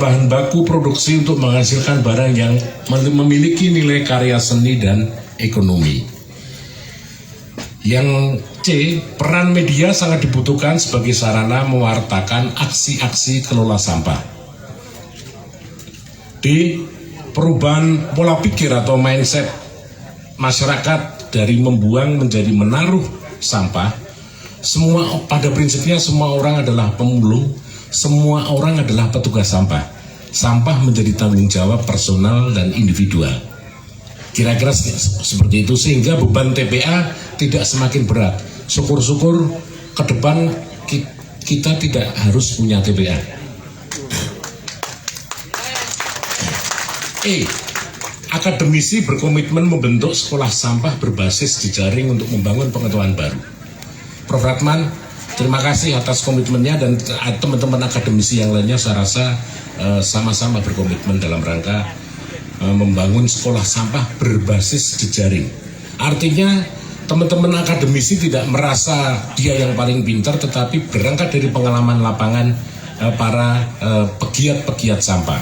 bahan baku produksi untuk menghasilkan barang yang memiliki nilai karya seni dan ekonomi. Yang C, peran media sangat dibutuhkan sebagai sarana mewartakan aksi-aksi kelola sampah. D, perubahan pola pikir atau mindset masyarakat dari membuang menjadi menaruh sampah. Pada prinsipnya semua orang adalah pemulung, semua orang adalah petugas sampah. Sampah menjadi tanggung jawab personal dan individual. Kira-kira seperti itu, sehingga beban TPA tidak semakin berat. Syukur-syukur ke depan kita tidak harus punya TPA. E, akademisi berkomitmen membentuk sekolah sampah berbasis jejaring untuk membangun pengetahuan baru. Prof. Ratman, terima kasih atas komitmennya, dan teman-teman akademisi yang lainnya saya rasa sama-sama berkomitmen dalam rangka membangun sekolah sampah berbasis jejaring. Artinya teman-teman akademisi tidak merasa dia yang paling pintar, tetapi berangkat dari pengalaman lapangan para pegiat-pegiat sampah.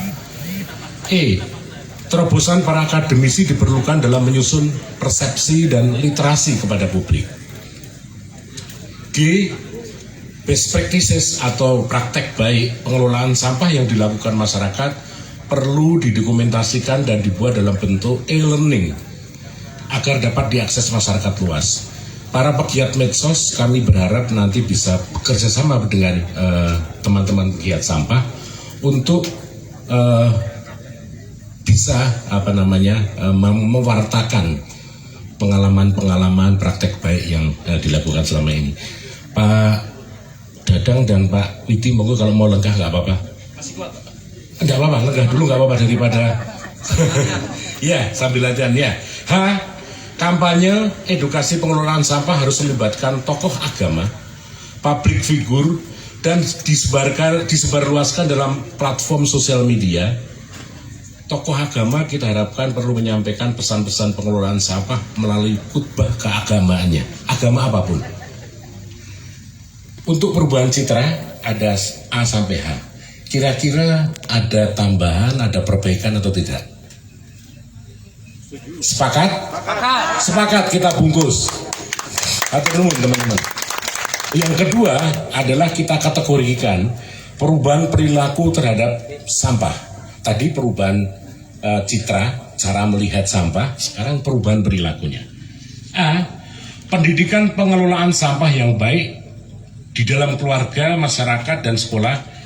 E, terobosan para akademisi diperlukan dalam menyusun persepsi dan literasi kepada publik. G, best practices atau praktek baik pengelolaan sampah yang dilakukan masyarakat perlu didokumentasikan dan dibuat dalam bentuk e-learning agar dapat diakses masyarakat luas. Para pegiat medsos, kami berharap nanti bisa bekerja sama dengan teman-teman pegiat sampah untuk bisa mewartakan pengalaman-pengalaman praktek baik yang dilakukan selama ini. Pak Dadang dan Pak Widi, monggo kalau mau lenggah nggak apa-apa. Masih kuat, Pak? Nggak apa-apa, lenggah dulu nggak apa-apa daripada ya sambil latihan ya. H, kampanye edukasi pengelolaan sampah harus melibatkan tokoh agama, public figure, dan disebarluaskan dalam platform sosial media. Tokoh agama kita harapkan perlu menyampaikan pesan-pesan pengelolaan sampah melalui khutbah keagamaannya, agama apapun. Untuk perubahan citra ada A sampai H. Kira-kira ada tambahan, ada perbaikan atau tidak? Sepakat? Sepakat, kita bungkus. Hatur nuhun teman-teman. Yang kedua adalah kita kategorikan perubahan perilaku terhadap sampah. Tadi perubahan citra, cara melihat sampah, sekarang perubahan perilakunya. A, pendidikan pengelolaan sampah yang baik di dalam keluarga, masyarakat, dan sekolah.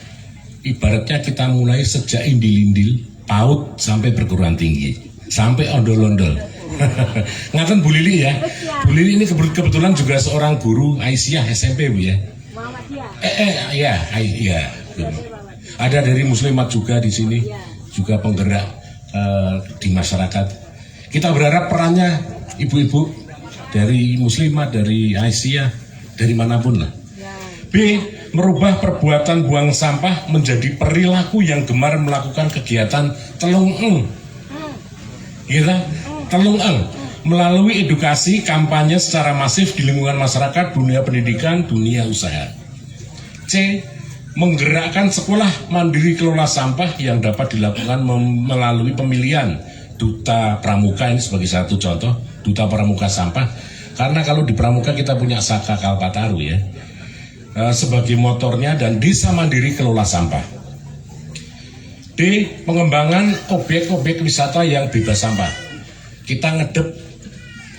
Ibaratnya kita mulai sejak indil-indil, PAUD sampai perguruan tinggi, sampai ondol-ondol. Ngaten Bu Lili ya. Bu Lili ini kebetulan juga seorang guru Aisyah SMP Bu ya. Iya. Ada dari Muslimat juga di sini, juga penggerak di masyarakat. Kita berharap perannya ibu-ibu dari Muslimat, dari Aisyah, dari manapun lah. B, merubah perbuatan buang sampah menjadi perilaku yang gemar melakukan kegiatan telung-eng. Telung-eng melalui edukasi kampanye secara masif di lingkungan masyarakat, dunia pendidikan, dunia usaha. C, menggerakkan sekolah mandiri kelola sampah yang dapat dilakukan melalui pemilihan duta pramuka. Ini sebagai satu contoh, duta pramuka sampah. Karena kalau di pramuka kita punya Saka Kalpataru ya, sebagai motornya, dan desa mandiri kelola sampah. D, pengembangan objek-objek wisata yang bebas sampah. Kita ngedep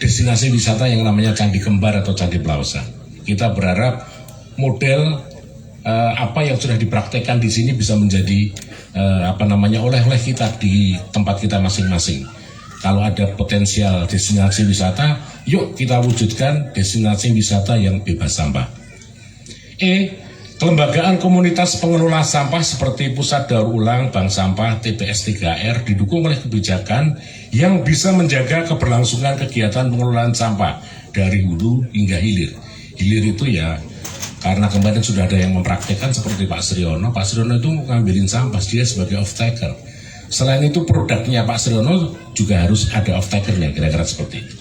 destinasi wisata yang namanya Candi Kembar atau Candi Plausa. Kita berharap model apa yang sudah dipraktekkan di sini bisa menjadi oleh-oleh kita di tempat kita masing-masing. Kalau ada potensial destinasi wisata, yuk kita wujudkan destinasi wisata yang bebas sampah. E, kelembagaan komunitas pengelola sampah seperti Pusat Daur Ulang, Bank Sampah, TPS 3R didukung oleh kebijakan yang bisa menjaga keberlangsungan kegiatan pengelolaan sampah dari hulu hingga hilir. Hilir itu ya karena kemarin sudah ada yang mempraktekkan seperti Pak Sriono. Pak Sriono itu ngambilin sampah, dia sebagai off-taker. Selain itu produknya Pak Sriono juga harus ada off-takernya, kira-kira seperti itu.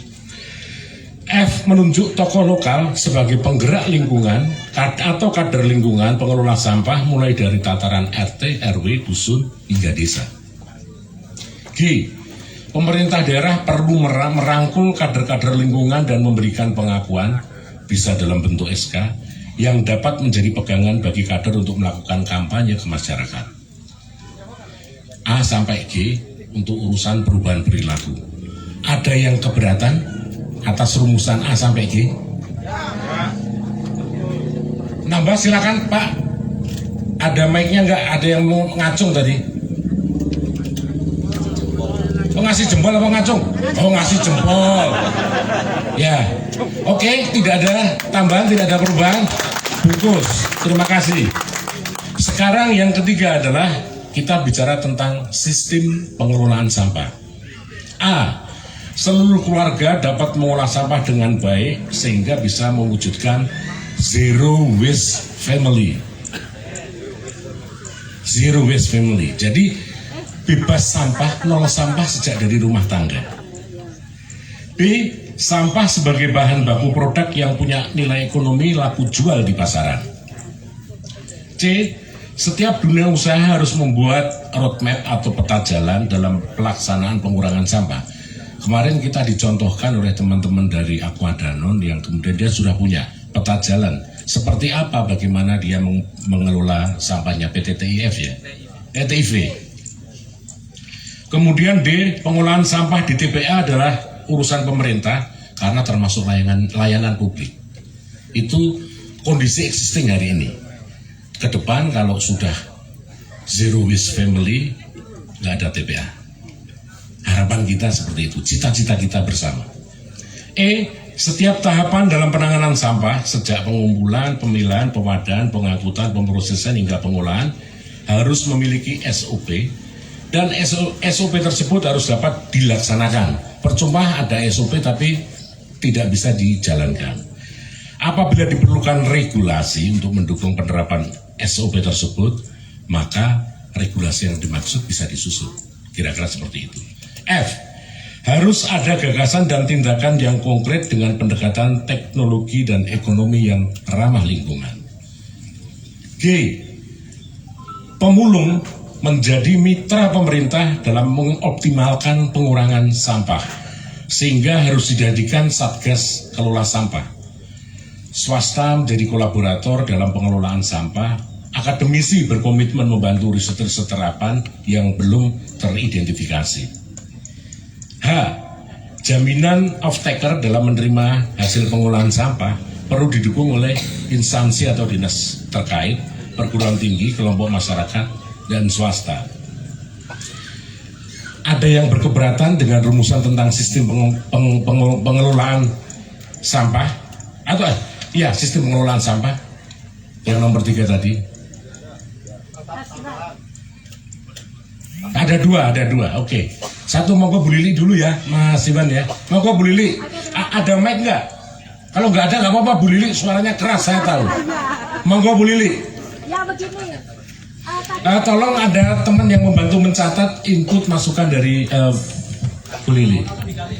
F. Menunjuk tokoh lokal sebagai penggerak lingkungan atau kader lingkungan pengelola sampah mulai dari tataran RT, RW, dusun hingga desa. G. Pemerintah daerah perlu merangkul kader-kader lingkungan dan memberikan pengakuan, bisa dalam bentuk SK, yang dapat menjadi pegangan bagi kader untuk melakukan kampanye ke masyarakat. A sampai G untuk urusan perubahan perilaku. Ada yang keberatan atas rumusan A sampai G? Nambah silakan Pak. Ada mic-nya nggak? Ada yang mau ngacung tadi? Oh, ngasih jempol apa ngacung? Oh, ngasih jempol. Ya, oke, tidak ada tambahan, tidak ada perubahan. Bungkus, terima kasih. Sekarang yang ketiga adalah kita bicara tentang sistem pengelolaan sampah. A. Seluruh keluarga dapat mengolah sampah dengan baik sehingga bisa mewujudkan zero waste family. Zero waste family. Jadi bebas sampah, nol sampah sejak dari rumah tangga. B. Sampah sebagai bahan baku produk yang punya nilai ekonomi laku jual di pasaran. C. Setiap dunia usaha harus membuat roadmap atau peta jalan dalam pelaksanaan pengurangan sampah. Kemarin kita dicontohkan oleh teman-teman dari Aqua Danone yang kemudian dia sudah punya peta jalan. Seperti apa bagaimana dia mengelola sampahnya PT TIF ya? TIV. Kemudian D, pengolahan sampah di TPA adalah urusan pemerintah karena termasuk layanan publik. Itu kondisi existing hari ini. Ke depan kalau sudah zero waste family, nggak ada TPA. Harapan kita seperti itu, cita-cita kita bersama. E, setiap tahapan dalam penanganan sampah, sejak pengumpulan, pemilahan, pewadaan, pengangkutan, pemrosesan hingga pengolahan, harus memiliki SOP, dan SOP tersebut harus dapat dilaksanakan. Percuma ada SOP tapi tidak bisa dijalankan. Apabila diperlukan regulasi untuk mendukung penerapan SOP tersebut, maka regulasi yang dimaksud bisa disusun. Kira-kira seperti itu. F. Harus ada gagasan dan tindakan yang konkret dengan pendekatan teknologi dan ekonomi yang ramah lingkungan. G. Pemulung menjadi mitra pemerintah dalam mengoptimalkan pengurangan sampah, sehingga harus dijadikan satgas kelola sampah. Swasta menjadi kolaborator dalam pengelolaan sampah, akademisi berkomitmen membantu riset-riset terapan yang belum teridentifikasi. H. Jaminan off-taker dalam menerima hasil pengolahan sampah perlu didukung oleh instansi atau dinas terkait, perguruan tinggi, kelompok masyarakat, dan swasta. Ada yang berkeberatan dengan rumusan tentang sistem pengelolaan sampah? Atau ya, sistem pengelolaan sampah yang nomor 3 tadi? Ada dua, oke. Satu monggo Bu Lili dulu ya, Mas Iwan ya. Monggo Bu Lili, ada mic nggak? Kalau nggak ada nggak apa-apa Bu Lili, suaranya keras saya tahu. Monggo Bu Lili. Ya begini. Tolong ada teman yang membantu mencatat input masukan dari Bu Lili.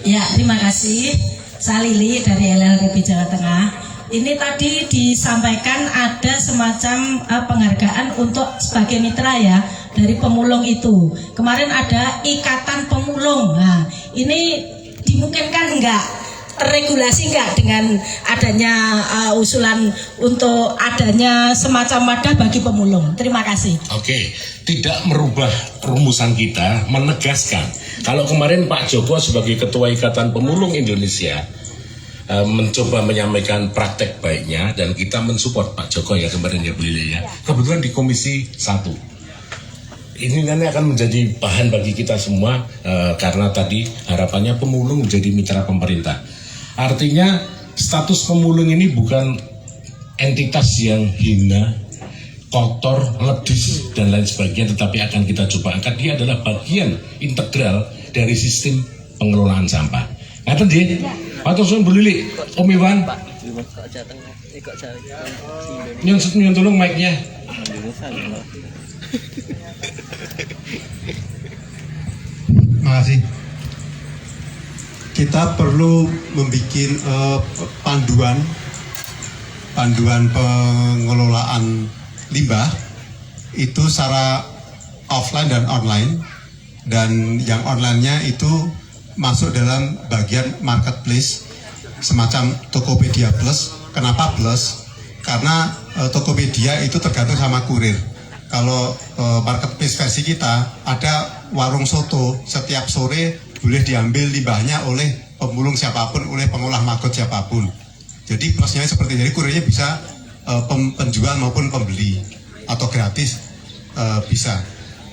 Ya, terima kasih. Saya Lili dari LLDP Jawa Tengah. Ini tadi disampaikan ada semacam penghargaan untuk sebagai mitra ya dari pemulung itu. Kemarin ada ikatan pemulung. Nah, ini dimungkinkan enggak? Terregulasi enggak dengan adanya usulan untuk adanya semacam wadah bagi pemulung? Terima kasih. Oke, tidak merubah rumusan kita, menegaskan. Kalau kemarin Pak Joko sebagai Ketua Ikatan Pemulung Indonesia mencoba menyampaikan praktek baiknya dan kita mensupport Pak Joko ya kemarin ya Bu Lili ya. Kebetulan di Komisi 1. Ini nanti akan menjadi bahan bagi kita semua karena tadi harapannya pemulung menjadi mitra pemerintah. Artinya status pemulung ini bukan entitas yang hina, kotor, ledis dan lain sebagainya, tetapi akan kita coba angkat. Dia adalah bagian integral dari sistem pengelolaan sampah. Ngaten nggih? Matur suwun Bu Lili. Om Iwan. Nyun tolong mic-nya. Terima kasih. kita perlu membuat panduan pengelolaan limbah itu secara offline dan online, dan yang online-nya itu masuk dalam bagian marketplace semacam Tokopedia Plus. Kenapa Plus? Karena Tokopedia itu tergantung sama kurir. Kalau marketplace versi kita ada warung soto, setiap sore boleh diambil limbahnya oleh pemulung siapapun, oleh pengolah maggot siapapun. Jadi plusnya seperti jadi kurirnya bisa penjual maupun pembeli atau gratis bisa.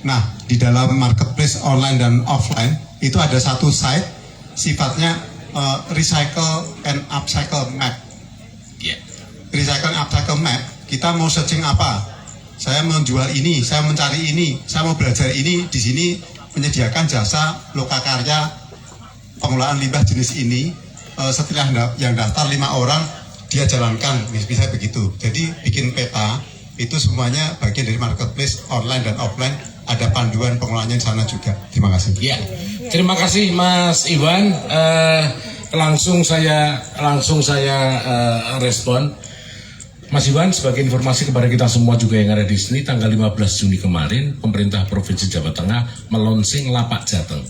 Nah, di dalam marketplace online dan offline itu ada satu site sifatnya recycle and upcycle map. Recycle and upcycle map, kita mau searching apa? Saya menjual ini, saya mencari ini, saya mau belajar ini, di sini menyediakan jasa lokakarya pengelolaan limbah jenis ini. Setelah yang daftar 5 orang, dia jalankan, bisa begitu. Jadi bikin peta, itu semuanya bagian dari marketplace online dan offline, ada panduan pengelolaannya di sana juga. Terima kasih. Ya, terima kasih Mas Iwan. Langsung saya respon. Mas Iwan, sebagai informasi kepada kita semua juga yang ada di sini, tanggal 15 Juni kemarin, pemerintah Provinsi Jawa Tengah melonsing Lapak Jateng.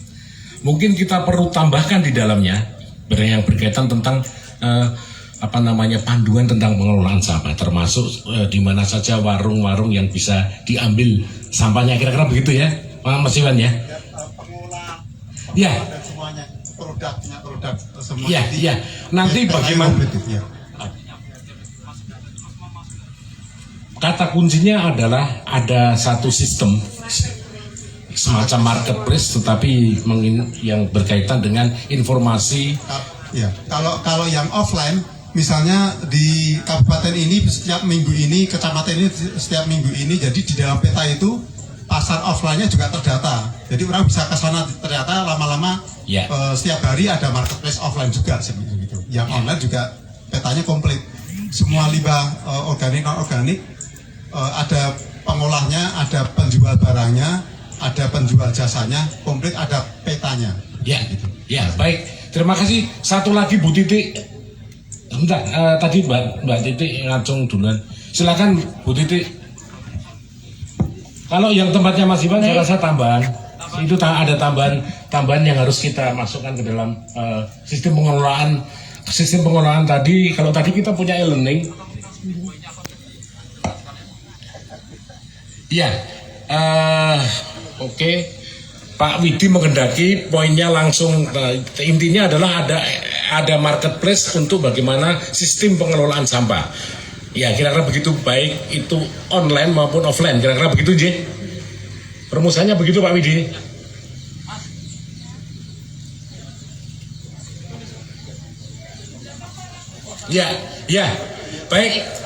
Mungkin kita perlu tambahkan di dalamnya yang berkaitan tentang panduan tentang pengelolaan sampah, termasuk di mana saja warung-warung yang bisa diambil sampahnya, kira-kira begitu ya, Mas Iwan ya? Ya. Semuanya produk semua. Ya. Nanti bagaimana? Kata kuncinya adalah ada satu sistem semacam marketplace, tetapi yang berkaitan dengan informasi. Ya, kalau yang offline, misalnya di kabupaten ini setiap minggu ini, kecamatan ini setiap minggu ini, jadi di dalam peta itu pasar offline-nya juga terdata. Jadi orang bisa ke sana, ternyata lama-lama setiap hari ada marketplace offline juga gitu. Yang online juga petanya komplit. Semua limbah organik non organik, ada pengolahnya, ada penjual barangnya, ada penjual jasanya, komplit ada petanya. Ya, gitu. Ya, baik. Terima kasih. Satu lagi Bu Titi. Bentar, tadi Mbak Titi ngacung duluan. Silakan Bu Titi. Kalau yang tempatnya Mas Iwan, saya rasa tambahan. Itu ada tambahan yang harus kita masukkan ke dalam sistem pengelolaan. Sistem pengelolaan tadi, kalau tadi kita punya e-learning. Ya, oke. Pak Widi menghendaki poinnya langsung, intinya adalah ada marketplace untuk bagaimana sistem pengelolaan sampah. Ya, kira-kira begitu, baik itu online maupun offline, kira-kira begitu, J. Perumusannya begitu, Pak Widi. Ya, baik.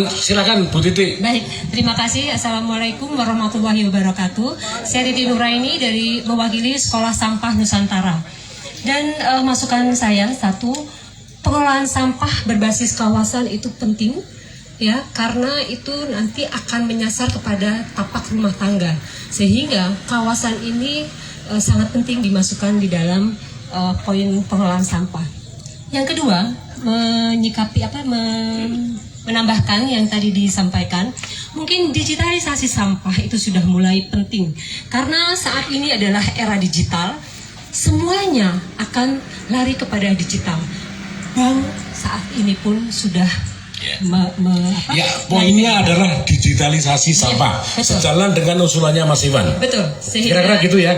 Silakan Bu Titi. Baik, terima kasih. Assalamualaikum warahmatullahi wabarakatuh. Saya Titi Nuraini dari mewakili Sekolah Sampah Nusantara. Dan masukan saya satu, pengelolaan sampah berbasis kawasan itu penting, ya, karena itu nanti akan menyasar kepada tapak rumah tangga, sehingga kawasan ini sangat penting dimasukkan di dalam poin pengelolaan sampah. Yang kedua, menambahkan yang tadi disampaikan, mungkin digitalisasi sampah itu sudah mulai penting karena saat ini adalah era digital, semuanya akan lari kepada digital. Bank saat ini pun sudah poinnya adalah digitalisasi sampah, sejalan dengan usulannya Mas Iwan. Betul. Kira-kira gitu ya.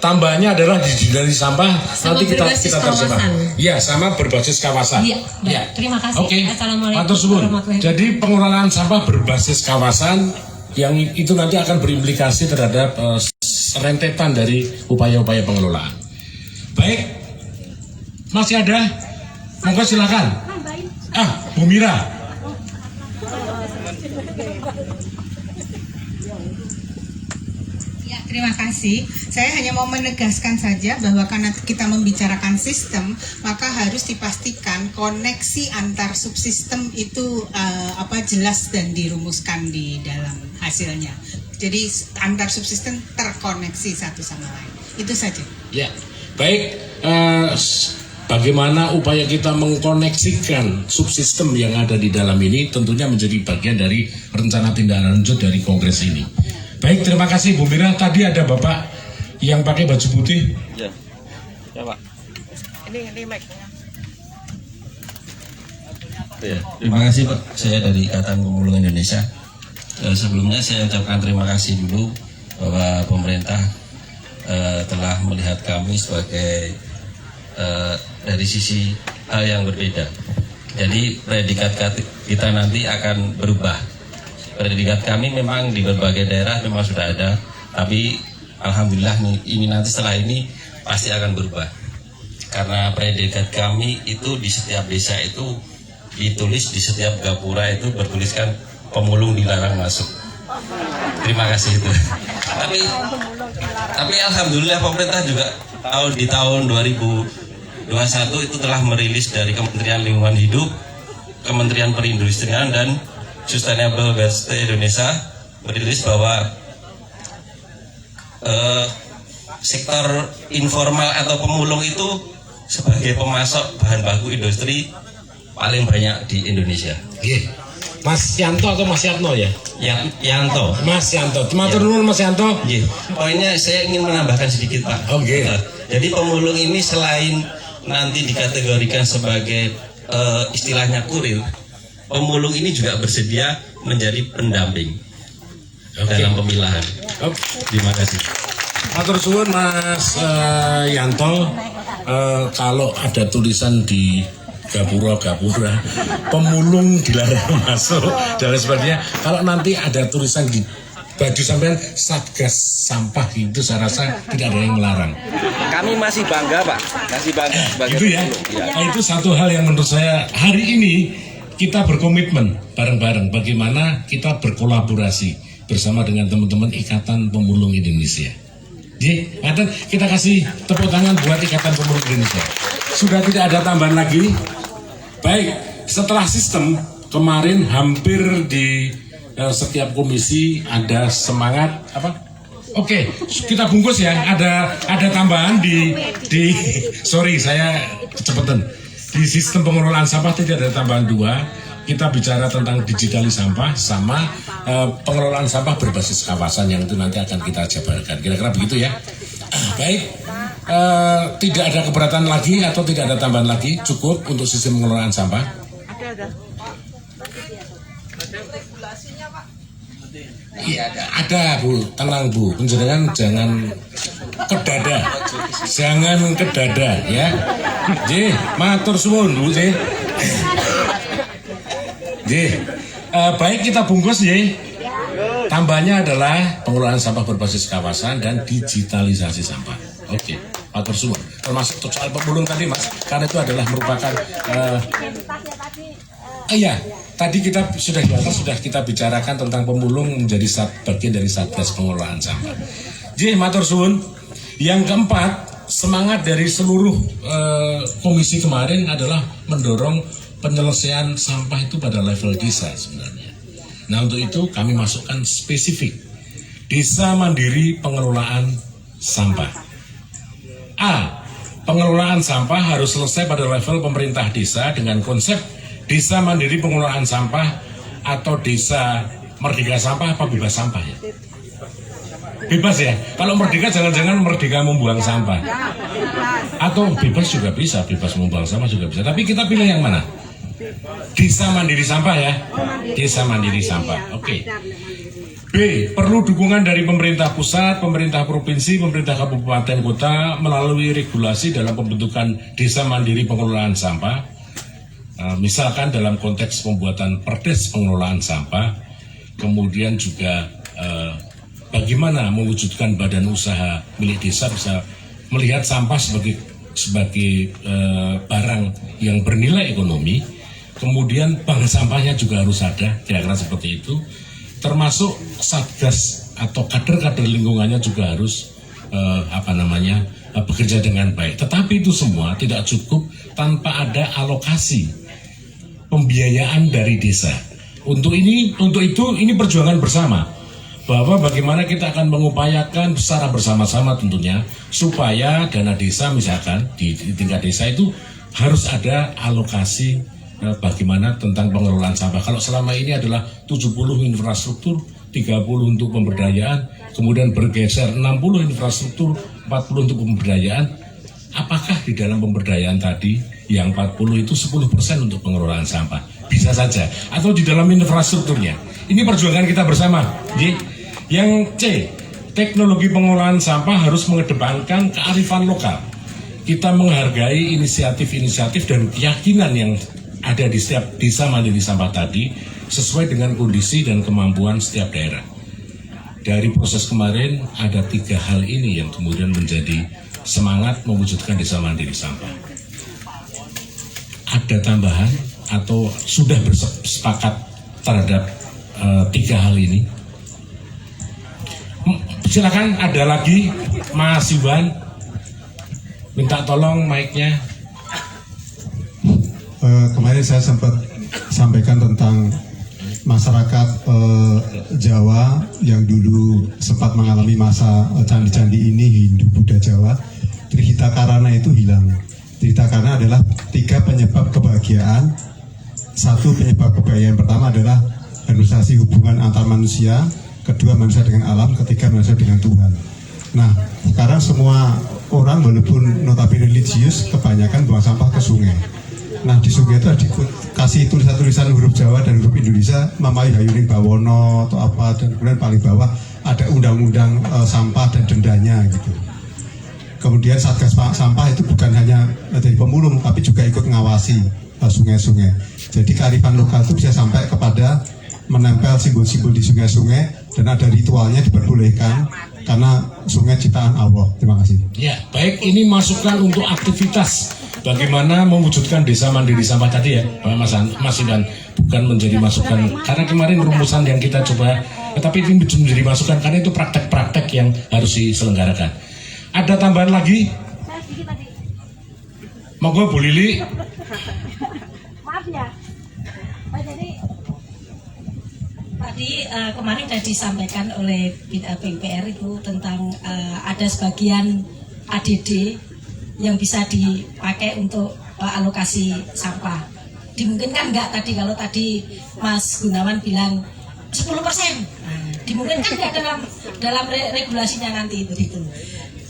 Tambahannya adalah digitalisasi sampah, sama nanti kita terjemah. Ya, sama berbasis kawasan. Ya. Terima kasih. Oke. Assalamualaikum. Jadi pengelolaan sampah berbasis kawasan yang itu nanti akan berimplikasi terhadap rentetan dari upaya-upaya pengelolaan. Baik, masih ada? Monggo silakan. Bu Mira. Terima kasih. Saya hanya mau menegaskan saja bahwa karena kita membicarakan sistem, maka harus dipastikan koneksi antar subsistem itu jelas dan dirumuskan di dalam hasilnya. Jadi antar subsistem terkoneksi satu sama lain. Itu saja. Ya. Baik, bagaimana upaya kita mengkoneksikan subsistem yang ada di dalam ini tentunya menjadi bagian dari rencana tindak lanjut dari kongres ini. Baik, terima kasih Bu Mira. Tadi ada Bapak yang pakai baju putih. Ya, Pak. Ini mic-nya. Ya, terima kasih Pak. Saya dari Ikatan Pemulung Indonesia. Sebelumnya saya ucapkan terima kasih dulu bahwa pemerintah telah melihat kami sebagai dari sisi hal yang berbeda. Jadi predikat kita nanti akan berubah. Predikat kami memang di berbagai daerah memang sudah ada, tapi alhamdulillah ini nanti setelah ini pasti akan berubah. Karena predikat kami itu di setiap desa itu ditulis, di setiap gapura itu bertuliskan pemulung dilarang masuk. Terima kasih itu. Tapi alhamdulillah pemerintah juga di tahun 2021 itu telah merilis dari Kementerian Lingkungan Hidup, Kementerian Perindustrian dan Sustainable Waste Indonesia merilis bahwa sektor informal atau pemulung itu sebagai pemasok bahan baku industri paling banyak di Indonesia. Mas Yanto atau Mas Yatno ya? Yanto. Mas Yanto. Matur nuwun Mas Yanto. Poinnya saya ingin menambahkan sedikit Pak. Oke. Jadi pemulung ini selain nanti dikategorikan sebagai istilahnya kurir, pemulung ini juga bersedia menjadi pendamping dalam pemilahan. Terima kasih. Matur suwun Mas Yanto. Kalau ada tulisan di gapura pemulung dilarang masuk dan sebagainya, kalau nanti ada tulisan di baju sampean Satgas Sampah itu saya rasa tidak ada yang melarang. Kami masih bangga Pak, masih bangga sebagai Itu ya. Nah, itu satu hal yang menurut saya hari ini kita berkomitmen bareng-bareng bagaimana kita berkolaborasi bersama dengan teman-teman Ikatan Pemulung Indonesia. Jadi, kita kasih tepuk tangan buat Ikatan Pemulung Indonesia. Sudah tidak ada tambahan lagi. Baik, setelah sistem kemarin hampir di setiap komisi ada semangat apa? Oke, kita bungkus ya. Ada tambahan di sorry saya kecepatan. Di sistem pengelolaan sampah tidak ada tambahan 2. Kita bicara tentang digitalisasi sampah sama pengelolaan sampah berbasis kawasan yang itu nanti akan kita jabarkan. Kira-kira begitu ya. Baik. Tidak ada keberatan lagi atau tidak ada tambahan lagi, cukup untuk sistem pengelolaan sampah. Iya, ada Bu, tenang Bu, penjenengan jangan ke dada ya. J, matur suwun Bu J. Baik kita bungkus ya. Tambahannya adalah pengelolaan sampah berbasis kawasan dan digitalisasi sampah. Oke, matur suwun. Termasuk soal pemulung tadi Mas, karena itu adalah merupakan iya, tadi kita sudah kita bicarakan tentang pemulung menjadi bagian dari Satgas Pengelolaan Sampah. Jadi matur suwun. Yang keempat, semangat dari seluruh komisi kemarin adalah mendorong penyelesaian sampah itu pada level desa sebenarnya. Nah, untuk itu kami masukkan spesifik Desa Mandiri Pengelolaan Sampah. A. Pengelolaan sampah harus selesai pada level pemerintah desa dengan konsep Desa Mandiri Pengelolaan Sampah atau Desa Merdeka Sampah apa bebas sampah ya? Bebas ya? Kalau merdeka jangan-jangan merdeka membuang sampah. Atau bebas juga bisa, bebas membuang sampah juga bisa. Tapi kita pilih yang mana? Desa Mandiri Sampah ya? Desa Mandiri Sampah, oke. B. Perlu dukungan dari pemerintah pusat, pemerintah provinsi, pemerintah kabupaten kota melalui regulasi dalam pembentukan Desa Mandiri Pengelolaan Sampah. Misalkan dalam konteks pembuatan Perdes Pengelolaan Sampah, kemudian juga bagaimana mewujudkan badan usaha milik desa bisa melihat sampah sebagai barang yang bernilai ekonomi, kemudian bank sampahnya juga harus ada, kira-kira seperti itu. Termasuk satgas atau kader-kader lingkungannya juga harus bekerja dengan baik. Tetapi itu semua tidak cukup tanpa ada alokasi pembiayaan dari desa. Untuk itu ini perjuangan bersama. bahwa bagaimana kita akan mengupayakan secara bersama-sama tentunya supaya dana desa misalkan di tingkat desa itu harus ada alokasi bagaimana tentang pengelolaan sampah. Kalau selama ini adalah 70 infrastruktur, 30 untuk pemberdayaan, kemudian bergeser 60 infrastruktur, 40 untuk pemberdayaan. Apakah di dalam pemberdayaan tadi yang 40 itu 10% untuk pengelolaan sampah? Bisa saja. Atau di dalam infrastrukturnya. Ini perjuangan kita bersama. Yang C, teknologi pengelolaan sampah harus mengedepankan kearifan lokal. Kita menghargai inisiatif-inisiatif dan keyakinan yang ada di setiap desa mandiri sampah tadi sesuai dengan kondisi dan kemampuan setiap daerah. Dari proses kemarin ada 3 hal ini yang kemudian menjadi semangat mewujudkan desa mandiri sampah. Ada tambahan atau sudah bersepakat terhadap 3 hal ini? Silakan, ada lagi Mas Iwan, minta tolong mic-nya. Kemarin saya sempat sampaikan tentang masyarakat Jawa yang dulu sempat mengalami masa candi-candi ini, Hindu Buddha Jawa. Trihita Karana itu hilang. Trihita Karana adalah 3 penyebab kebahagiaan. 1 penyebab kebahagiaan pertama adalah harmonisasi hubungan antar manusia, kedua manusia dengan alam, ketiga manusia dengan Tuhan. Nah, sekarang semua orang walaupun notabene religius kebanyakan buang sampah ke sungai. Nah, di sungai itu dikasih tulisan-tulisan huruf Jawa dan huruf Indonesia, Mamai Hayuning Bawono atau apa, dan kemudian paling bawah ada undang-undang sampah dan dendanya gitu. Kemudian Satgas Sampah itu bukan hanya dari pemulung tapi juga ikut ngawasi sungai-sungai. Jadi kearifan lokal itu bisa sampai kepada menempel simbol-simbol di sungai-sungai dan ada ritualnya diperbolehkan karena sungai ciptaan Allah. Terima kasih. Ya, baik, ini masukan untuk aktivitas bagaimana mewujudkan desa mandiri sampah tadi ya, Mas Iwan, bukan menjadi masukan karena kemarin rumusan yang kita coba, tapi ini menjadi masukan karena itu praktek-praktek yang harus diselenggarakan. Ada tambahan lagi? Monggo Bu Lili. Maaf ya, Pak, jadi tadi kemarin sudah disampaikan oleh PUPR itu tentang ada sebagian ADD yang bisa dipakai untuk alokasi sampah. Dimungkinkan enggak tadi, kalau tadi Mas Gunawan bilang 10%, dimungkinkan enggak dalam regulasinya nanti begitu.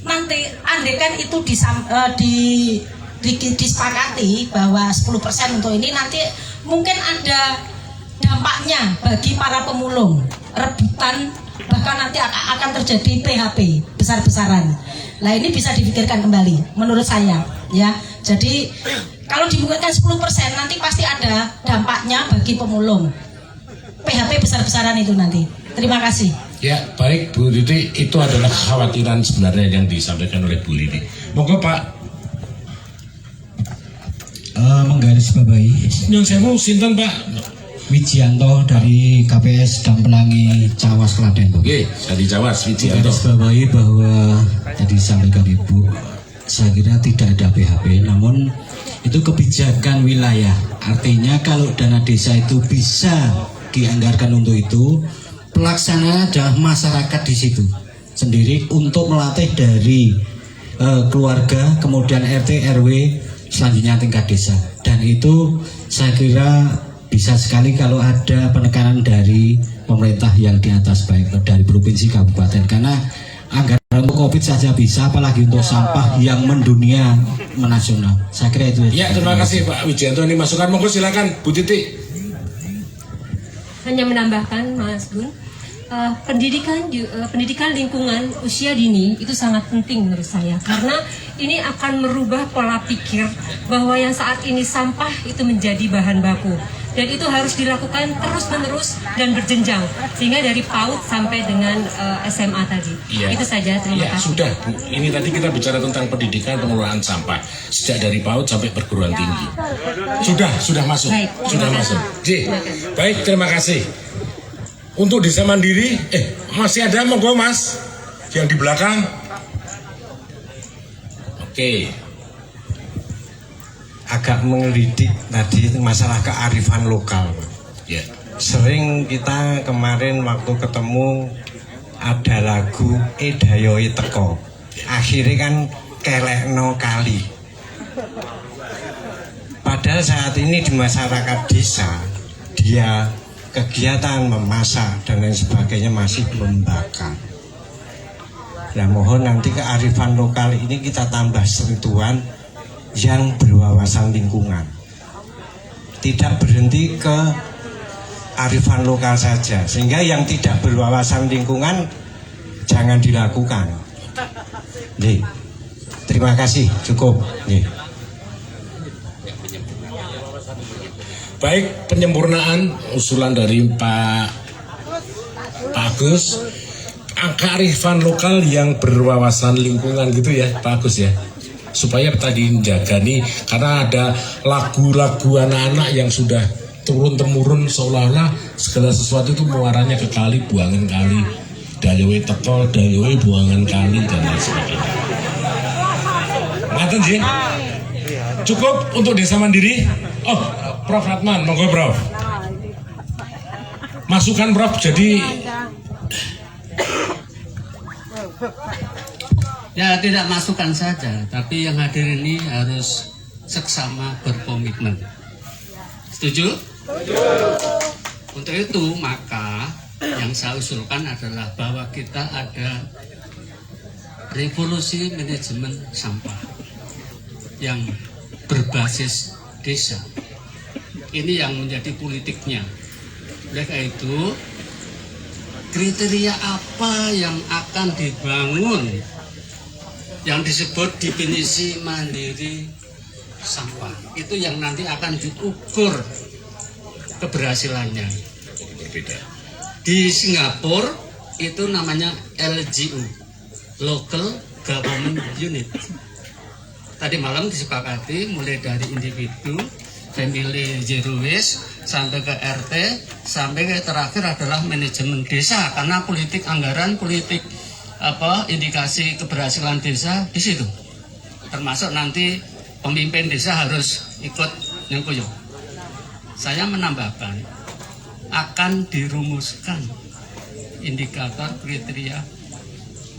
Nanti andaikan itu disepakati bahwa 10% untuk ini, nanti mungkin ada dampaknya bagi para pemulung, rebutan, bahkan nanti akan terjadi PHP besar-besaran. Nah, ini bisa dipikirkan kembali menurut saya ya. Jadi kalau dimungkinkan 10%, nanti pasti ada dampaknya bagi pemulung, PHP besar-besaran itu nanti. Terima kasih. Ya, baik Bu Titi, itu adalah kekhawatiran sebenarnya yang disampaikan oleh Bu Lili. Monggo Pak. Menggarisbawahi, Nyun sewu sinten Pak? Wijianto dari KPS Dampelangi, Cawas, Klaten. Oke, dari Jawas, Wijianto. Menggarisbawahi bahwa tadi disampaikan Ibu, saya kira tidak ada PHP, namun itu kebijakan wilayah. Artinya kalau dana desa itu bisa dianggarkan untuk itu, pelaksanaan adalah masyarakat di situ sendiri untuk melatih dari keluarga, kemudian RT, RW, selanjutnya tingkat desa. Dan itu saya kira bisa sekali kalau ada penekanan dari pemerintah yang di atas, baik dari provinsi, kabupaten, karena anggaran untuk COVID saja bisa, apalagi untuk sampah yang mendunia, menasional. Saya kira itu. Ya, terima kasih Pak Wijianto, ini masukan. Monggo silakan Bu Titi. Hanya menambahkan Mas Gun, pendidikan lingkungan usia dini itu sangat penting menurut saya, karena ini akan merubah pola pikir bahwa yang saat ini sampah itu menjadi bahan baku, dan itu harus dilakukan terus-menerus dan berjenjang sehingga dari PAUD sampai dengan SMA tadi. Ya. Itu saja, terima kasih. Sudah Bu, ini tadi kita bicara tentang pendidikan pengelolaan sampah sejak dari PAUD sampai perguruan tinggi. Sudah masuk. Baik, sudah masuk. Baik, terima kasih. Untuk desa mandiri, masih ada, monggo Mas, yang di belakang. Oke. Agak mengelidik tadi masalah kearifan lokal. Ya. Sering kita kemarin waktu ketemu ada lagu Edayoi Teko. Akhirnya kan kelekno kali. Padahal saat ini di masyarakat desa, dia kegiatan memasak dan lain sebagainya masih belum bakal. Nah, mohon nanti kearifan lokal ini kita tambah sentuhan yang berwawasan lingkungan. Tidak berhenti ke arifan lokal saja, sehingga yang tidak berwawasan lingkungan jangan dilakukan. Nih, terima kasih, cukup. Nih. Baik, penyempurnaan usulan dari Pak Agus, kearifan lokal yang berwawasan lingkungan gitu ya Pak Agus ya, supaya tadi menjaga nih, karena ada lagu-lagu anak-anak yang sudah turun-temurun seolah-olah segala sesuatu itu muaranya ke kali, buangan kali, dayowe teko, dayowe buangan kali dan lain sebagainya. Ngaten sih. Cukup untuk desa mandiri. Oh, Prof Ratman, monggo Prof. Masukan Prof, jadi ya tidak masukan saja, tapi yang hadir ini harus seksama berkomitmen. Setuju? Untuk itu maka yang saya usulkan adalah bahwa kita ada revolusi manajemen sampah yang berbasis desa. Ini yang menjadi politiknya. Oleh karena itu, kriteria apa yang akan dibangun yang disebut definisi mandiri sampah, itu yang nanti akan diukur keberhasilannya. berbeda. Di Singapura itu namanya LGU, Local Government Unit. Tadi malam disepakati mulai dari individu, family zero waste, sampai ke RT, sampai ke terakhir adalah manajemen desa, karena politik anggaran, politik indikasi keberhasilan desa di situ. Termasuk nanti pemimpin desa harus ikut nyengkuyung. Saya menambahkan akan dirumuskan indikator kriteria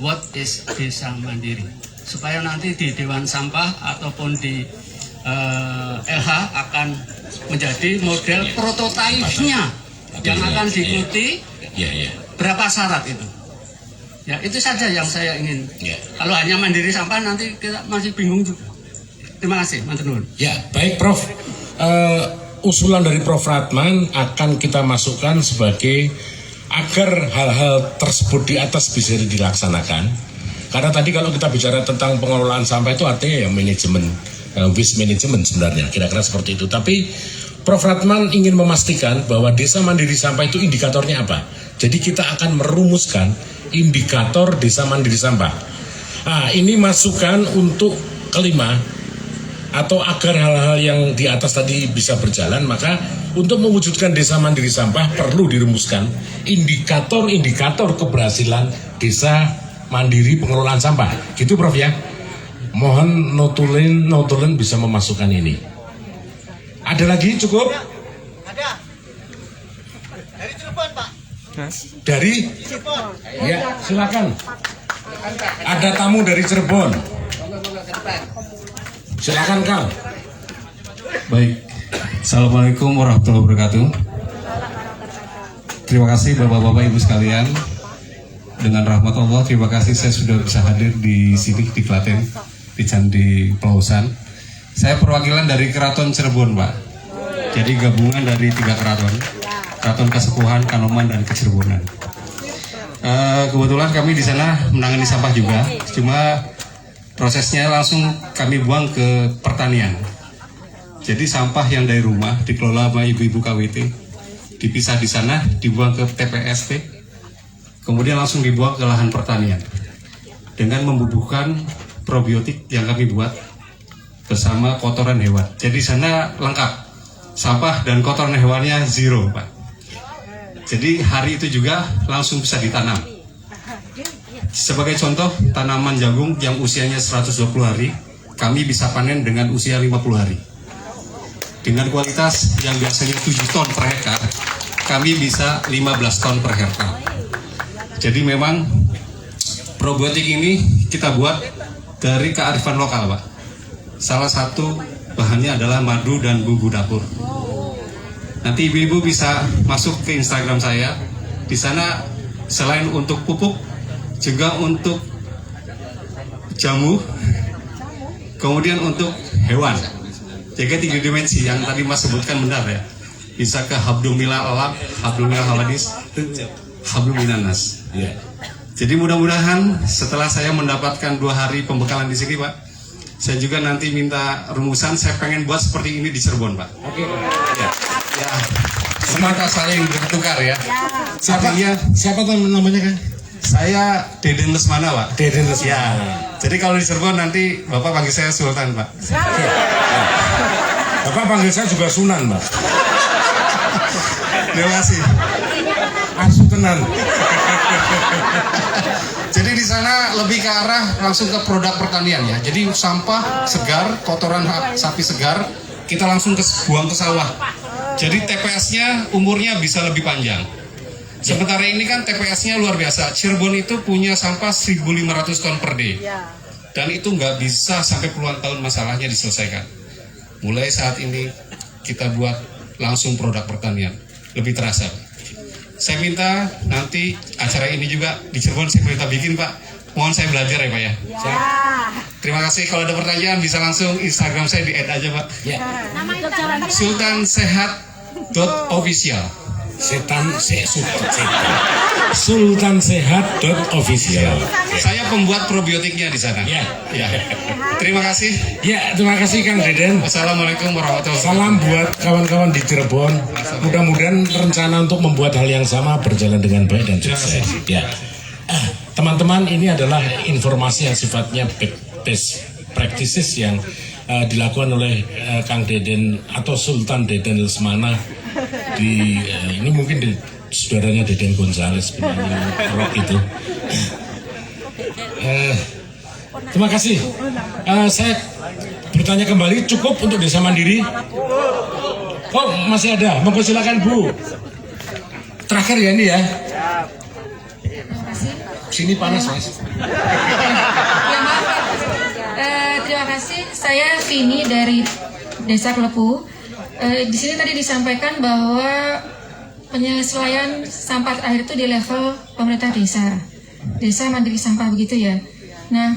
what is desa mandiri, supaya nanti di Dewan Sampah ataupun di LH akan menjadi model prototipenya yang akan diikuti. Berapa syarat itu? Ya itu saja yang saya ingin. Kalau hanya mandiri sampah nanti kita masih bingung juga. Terima kasih, Manten Nuwun. Ya, baik Prof. Usulan dari Prof Ratman akan kita masukkan sebagai agar hal-hal tersebut di atas bisa dilaksanakan. Karena tadi kalau kita bicara tentang pengelolaan sampah itu artinya ya manajemen, waste management sebenarnya, kira-kira seperti itu. Tapi Prof Ratman ingin memastikan bahwa desa mandiri sampah itu indikatornya apa. Jadi kita akan merumuskan indikator desa mandiri sampah. Nah, ini masukan untuk kelima, atau agar hal-hal yang di atas tadi bisa berjalan, maka untuk mewujudkan desa mandiri sampah perlu dirumuskan indikator-indikator keberhasilan desa mandiri pengelolaan sampah. Gitu Prof ya. Mohon notulen bisa memasukkan ini. Ada lagi cukup? Ada. Dari Cirebon, Pak. Dari? Ya, silakan. Ada tamu dari Cirebon. Silakan Kang. Baik. Assalamualaikum warahmatullahi wabarakatuh. Terima kasih Bapak-bapak Ibu sekalian. Dengan rahmat Allah, terima kasih saya sudah bisa hadir di sini di Klaten, di Candi Pelausan. Saya perwakilan dari Keraton Cirebon, Pak. Jadi gabungan dari 3 keraton. Keraton Kasepuhan, Kanoman, dan Kecirebonan. Kebetulan kami di sana menangani sampah juga. Cuma prosesnya langsung kami buang ke pertanian. Jadi sampah yang dari rumah dikelola sama ibu-ibu KWT, dipisah di sana, dibuang ke TPST, kemudian langsung dibuang ke lahan pertanian dengan membubuhkan probiotik yang kami buat bersama kotoran hewan. Jadi sana lengkap, sampah dan kotoran hewannya zero, Pak. Jadi hari itu juga langsung bisa ditanam. Sebagai contoh, tanaman jagung yang usianya 120 hari, kami bisa panen dengan usia 50 hari. Dengan kualitas yang biasanya 7 ton per hektar, kami bisa 15 ton per hektar. Jadi memang probiotik ini kita buat dari kearifan lokal, Pak. Salah satu bahannya adalah madu dan bumbu dapur. Nanti ibu-ibu bisa masuk ke Instagram saya. Di sana selain untuk pupuk, juga untuk jamu, kemudian untuk hewan. Jaga 3 dimensi yang tadi Mas sebutkan benar ya. Bisa ke Hablumillah Alaq, Hablumillah Hawadis, Habluminanas. Ya. Jadi mudah-mudahan setelah saya mendapatkan 2 hari pembekalan di sini, Pak, saya juga nanti minta rumusan. Saya pengen buat seperti ini di Cirebon, Pak. Oke. Ya. Ya. Semata saling bertukar ya. Siapa namanya kan? Saya Deden Lesmana, Pak. Deden Lesmana. Ya. Jadi kalau di Cirebon nanti Bapak panggil saya Sultan, Pak. Bapak panggil saya juga Sunan, Pak. Terima kasih. Asu tenan. Jadi di sana lebih ke arah langsung ke produk pertanian ya. Jadi sampah segar, kotoran sapi segar, kita langsung buang ke sawah. Jadi TPS-nya umurnya bisa lebih panjang. Sementara ini kan TPS-nya luar biasa. Cirebon itu punya sampah 1.500 ton per day. Dan itu nggak bisa sampai puluhan tahun masalahnya diselesaikan. Mulai saat ini kita buat langsung produk pertanian. Lebih terasa. Saya minta nanti acara ini juga di Cirebon saya minta bikin, Pak. Mohon saya belajar ya, Pak ya. Terima kasih. Kalau ada pertanyaan bisa langsung Instagram saya di-add aja, Pak. Ya. sultansehat.official. Sultansehat.official. Saya pembuat probiotiknya di sana. Ya. Ya. Terima kasih. Ya, terima kasih Kang Deden. Wassalamualaikum warahmatullahi wabarakatuh. Salam buat kawan-kawan di Cirebon. Mudah-mudahan rencana untuk membuat hal yang sama berjalan dengan baik dan sukses. Ya. Teman-teman, ini adalah informasi yang sifatnya best practices yang dilakukan oleh Kang Deden atau Sultan Deden Lesmana di ini mungkin di saudaranya Deden Gonzales penyanyi rock itu. Terima kasih. Saya bertanya kembali, cukup untuk desa mandiri? Oh, masih ada. Monggo silakan Bu. Terakhir ya ini ya. Sini panas, Mas. Ya, maaf, Pak. Terima kasih. Saya Vini dari Desa Klepu. Di sini tadi disampaikan bahwa penyesuaian sampah air itu di level pemerintah desa mandiri sampah begitu ya. Nah,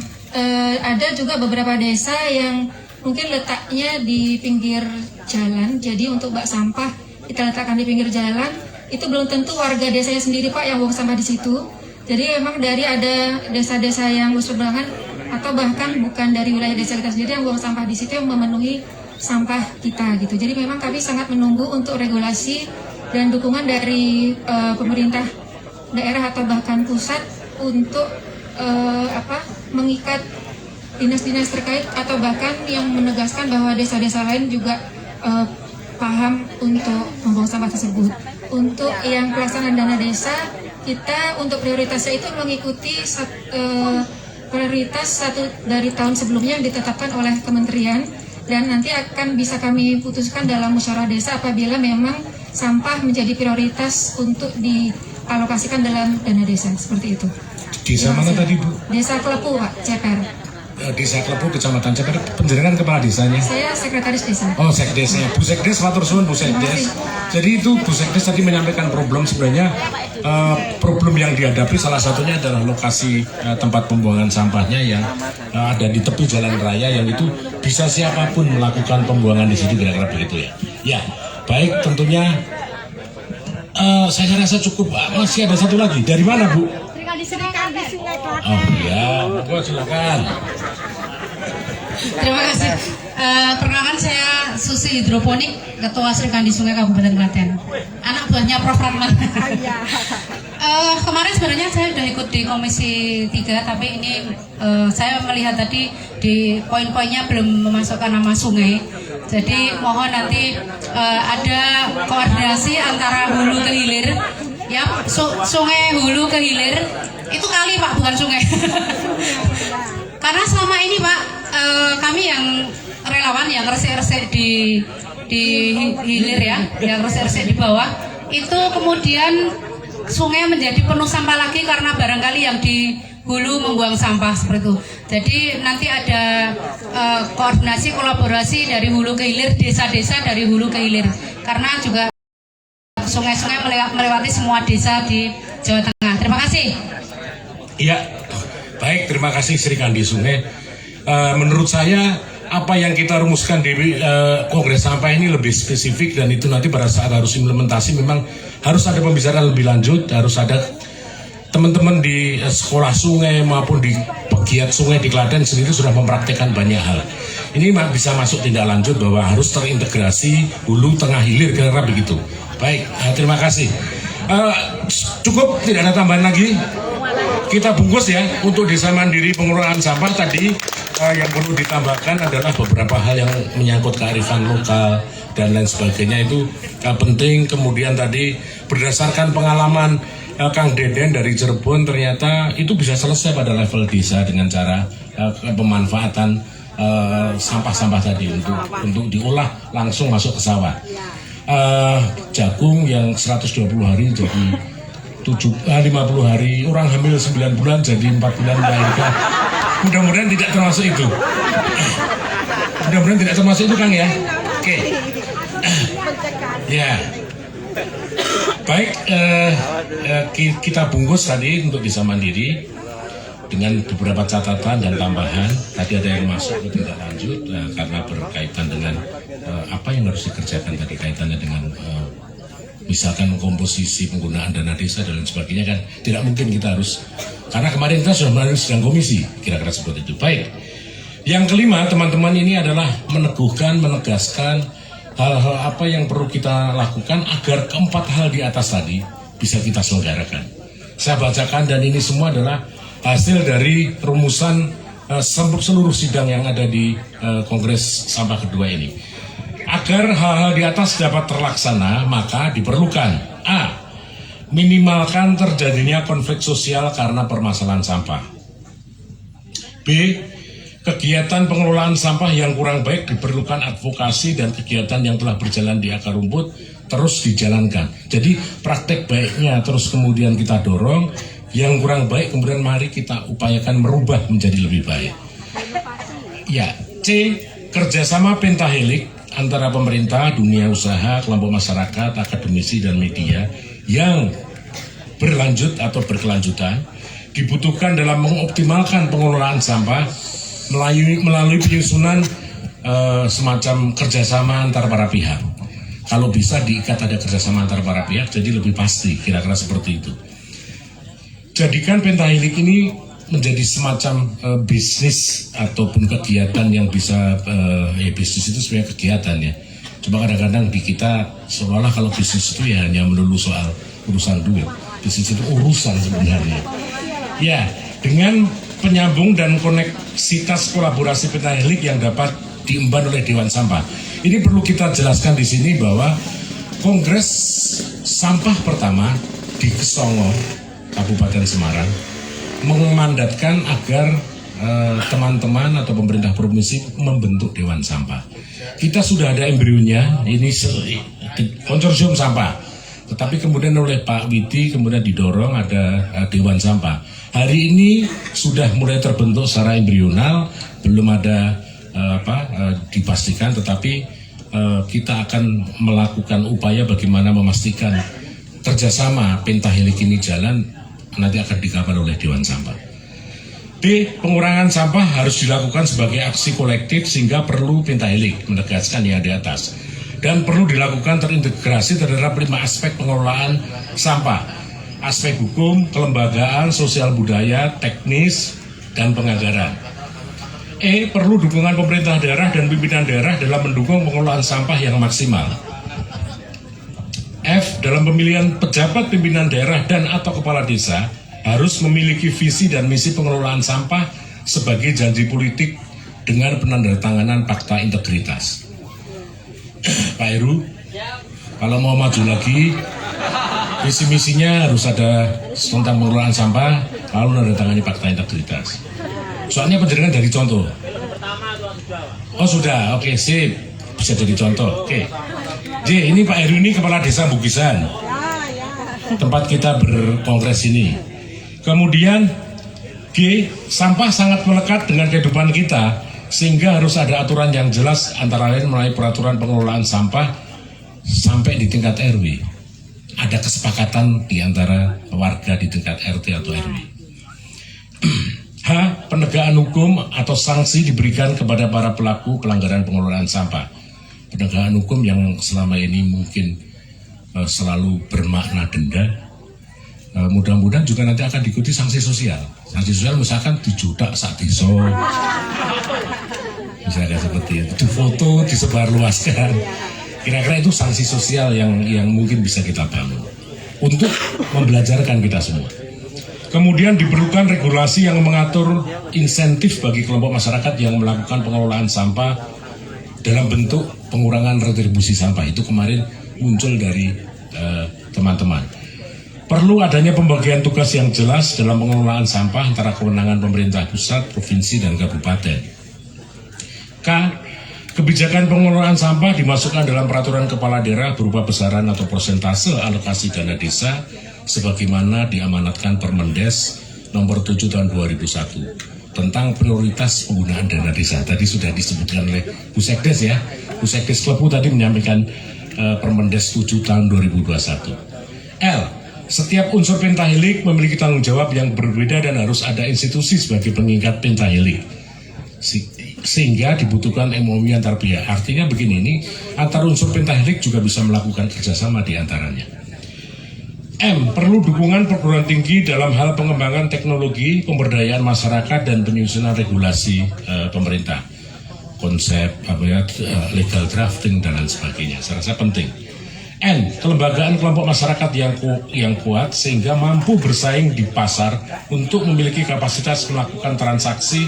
ada juga beberapa desa yang mungkin letaknya di pinggir jalan. Jadi untuk bak sampah kita letakkan di pinggir jalan, itu belum tentu warga desanya sendiri, Pak, yang buang sampah di situ. Jadi memang dari ada desa-desa yang berseberangan atau bahkan bukan dari wilayah desa kita sendiri yang buang sampah di situ yang memenuhi sampah kita gitu. Jadi memang kami sangat menunggu untuk regulasi dan dukungan dari pemerintah daerah atau bahkan pusat untuk mengikat dinas-dinas terkait atau bahkan yang menegaskan bahwa desa-desa lain juga paham untuk membuang sampah tersebut. Untuk yang pelaksanaan dana desa, kita untuk prioritasnya itu mengikuti prioritas satu dari tahun sebelumnya yang ditetapkan oleh kementerian, dan nanti akan bisa kami putuskan dalam musyawarah desa apabila memang sampah menjadi prioritas untuk dialokasikan dalam dana desa, seperti itu. Desa mana tadi, Bu? Desa Klepu, Pak, Ceper. Desa Klepu, Kecamatan Ceper. Penjaringan kepala desanya? Saya sekretaris desa. Oh, sekdesnya. Bu Sekdes, matur suwun Bu Sekdes. Jadi itu Bu Sekdes tadi menyampaikan problem sebenarnya problem yang dihadapi salah satunya adalah lokasi tempat pembuangan sampahnya yang ada di tepi jalan raya, yang itu bisa siapapun melakukan pembuangan di situ, kira-kira begitu ya. Ya, baik, tentunya saya rasa cukup. Masih ada satu lagi. Dari mana, Bu? Oh ya, Bu, silakan. Terima kasih. Perkenalkan, saya Susi Hidroponik, Ketua Serikandi Sungai Kabupaten Klaten. Anak buahnya Prof. Ratman. Kemarin sebenarnya saya sudah ikut di Komisi 3, tapi ini saya melihat tadi di poin-poinnya belum memasukkan nama sungai. Jadi mohon nanti ada koordinasi antara hulu ke hilir. Ya, sungai hulu ke hilir itu kali, Pak, bukan sungai. Karena selama ini, Pak, kami yang relawan yang resik-resik di hilir ya, yang resik-resik di bawah, itu kemudian sungai menjadi penuh sampah lagi karena barangkali yang di hulu membuang sampah seperti itu. Jadi nanti ada koordinasi kolaborasi dari hulu ke hilir, desa-desa dari hulu ke hilir, karena juga sungai-sungai melewati semua desa di Jawa Tengah. Terima kasih. Iya, baik, terima kasih Sri Kandi Sungai. Menurut saya apa yang kita rumuskan di Kongres Sampah ini lebih spesifik, dan itu nanti pada saat harus implementasi memang harus ada pembicaraan lebih lanjut, harus ada teman-teman di sekolah sungai maupun di pegiat sungai di Klaten sendiri sudah mempraktekkan banyak hal. Ini bisa masuk tindak lanjut bahwa harus terintegrasi hulu, tengah, hilir, kira-kira begitu. Baik, terima kasih. Cukup, tidak ada tambahan lagi. Kita bungkus ya untuk desa mandiri pengelolaan sampah tadi. Yang perlu ditambahkan adalah beberapa hal yang menyangkut kearifan lokal dan lain sebagainya, itu penting. Kemudian tadi berdasarkan pengalaman Kang Deden dari Cirebon, ternyata itu bisa selesai pada level desa dengan cara pemanfaatan sampah-sampah tadi untuk diolah langsung masuk ke sawah. Jagung yang 120 hari jadi 50 hari, orang hamil 9 bulan jadi 4 bulan melahirkan. Mudah-mudahan tidak termasuk itu. Mudah-mudahan tidak termasuk itu, Kang ya. Oke. Ya. Baik, kita bungkus tadi untuk desa mandiri dengan beberapa catatan dan tambahan. Tadi ada yang masuk ke tindak lanjut karena berkaitan dengan apa yang harus dikerjakan tadi, kaitannya dengan misalkan komposisi penggunaan dana desa dan lain sebagainya, kan tidak mungkin kita harus, karena kemarin kita sudah melalui sidang komisi, kira-kira seperti itu. Baik, yang kelima teman-teman ini adalah menegaskan hal-hal apa yang perlu kita lakukan agar keempat hal di atas tadi bisa kita selenggarakan. Saya bacakan, dan ini semua adalah hasil dari rumusan seluruh sidang yang ada di Kongres Sampah kedua ini. Agar hal-hal di atas dapat terlaksana, maka diperlukan A. Minimalkan terjadinya konflik sosial karena permasalahan sampah. B. Kegiatan pengelolaan sampah yang kurang baik diperlukan advokasi, dan kegiatan yang telah berjalan di akar rumput terus dijalankan. Jadi praktek baiknya terus kemudian kita dorong, yang kurang baik kemudian mari kita upayakan merubah menjadi lebih baik. Ya, C. Kerjasama pentahelik antara pemerintah, dunia usaha, kelompok masyarakat, akademisi, dan media yang berlanjut atau berkelanjutan dibutuhkan dalam mengoptimalkan pengelolaan sampah melalui penyusunan semacam kerjasama antar para pihak. Kalau bisa diikat ada kerjasama antar para pihak, jadi lebih pasti, kira-kira seperti itu. Jadikan pentahelik ini menjadi semacam bisnis ataupun kegiatan yang bisa bisnis itu sebenarnya kegiatan ya. Cuma kadang-kadang di kita seolah-olah kalau bisnis itu ya hanya melulu soal urusan duit. Bisnis itu urusan sebenarnya. Ya, dengan penyambung dan koneksitas kolaborasi pentahelik yang dapat diemban oleh Dewan Sampah. Ini perlu kita jelaskan di sini bahwa Kongres Sampah pertama di Kesongo, Kabupaten Semarang, memandatkan agar teman-teman atau pemerintah provinsi membentuk Dewan Sampah. Kita sudah ada embrionya, ini konsorsium sampah. Tetapi kemudian oleh Pak Widi kemudian didorong ada Dewan Sampah. Hari ini sudah mulai terbentuk secara embrional, belum ada dipastikan, tetapi kita akan melakukan upaya bagaimana memastikan kerjasama pentahelik ini jalan, nanti akan dikawal oleh Dewan Sampah. D. Pengurangan sampah harus dilakukan sebagai aksi kolektif sehingga perlu pentahelik, menegaskan yang di atas. Dan perlu dilakukan terintegrasi terhadap 5 aspek pengelolaan sampah. Aspek hukum, kelembagaan, sosial budaya, teknis, dan penganggaran. E. Perlu dukungan pemerintah daerah dan pimpinan daerah dalam mendukung pengelolaan sampah yang maksimal. F. Dalam pemilihan pejabat pimpinan daerah dan atau kepala desa harus memiliki visi dan misi pengelolaan sampah sebagai janji politik dengan penandatanganan fakta integritas. Pak Heru, kalau mau maju lagi, visi misinya harus ada tentang pengelolaan sampah, lalu menandatangani fakta integritas. Soalnya penjaringan dari contoh. Oh sudah, oke, sip, bisa jadi contoh. Oke. J, ini Pak Heru ini kepala desa Bukisan. tempat kita berkongres ini. Kemudian G, sampah sangat melekat dengan kehidupan kita sehingga harus ada aturan yang jelas, antara lain melalui peraturan pengelolaan sampah sampai di tingkat RW. Ada kesepakatan di antara warga di tingkat RT atau RW. H, penegakan hukum atau sanksi diberikan kepada para pelaku pelanggaran pengelolaan sampah. Penegakan hukum yang selama ini mungkin selalu bermakna denda, mudah-mudahan juga nanti akan diikuti sanksi sosial. Sanksi sosial misalkan dijudak sak desa, misalkan seperti itu, difoto, disebarluaskan. Kira-kira itu sanksi sosial yang mungkin bisa kita bangun untuk membelajarkan kita semua. Kemudian diperlukan regulasi yang mengatur insentif bagi kelompok masyarakat yang melakukan pengelolaan sampah dalam bentuk pengurangan retribusi sampah. Itu kemarin muncul dari teman-teman. Perlu adanya pembagian tugas yang jelas dalam pengelolaan sampah antara kewenangan pemerintah pusat, provinsi, dan kabupaten. K, kebijakan pengelolaan sampah dimasukkan dalam peraturan kepala daerah berupa besaran atau persentase alokasi dana desa sebagaimana diamanatkan Permendes nomor 7 tahun 2001 tentang prioritas penggunaan dana desa. Tadi sudah disebutkan oleh Bu Sekdes ya. Bu Sekdes Klepu tadi menyampaikan Permendes 7 tahun 2021. L, setiap unsur pentahelik memiliki tanggung jawab yang berbeda dan harus ada institusi sebagai pengikat pentahelik. Sehingga dibutuhkan MOU antar pihak. Artinya begini, ini antar unsur pentahelik juga bisa melakukan kerjasama di antaranya. M, perlu dukungan perguruan tinggi dalam hal pengembangan teknologi, pemberdayaan masyarakat, dan penyusunan regulasi pemerintah. Konsep legal drafting dan lain sebagainya. Saya rasa penting. N, kelembagaan kelompok masyarakat yang kuat sehingga mampu bersaing di pasar untuk memiliki kapasitas melakukan transaksi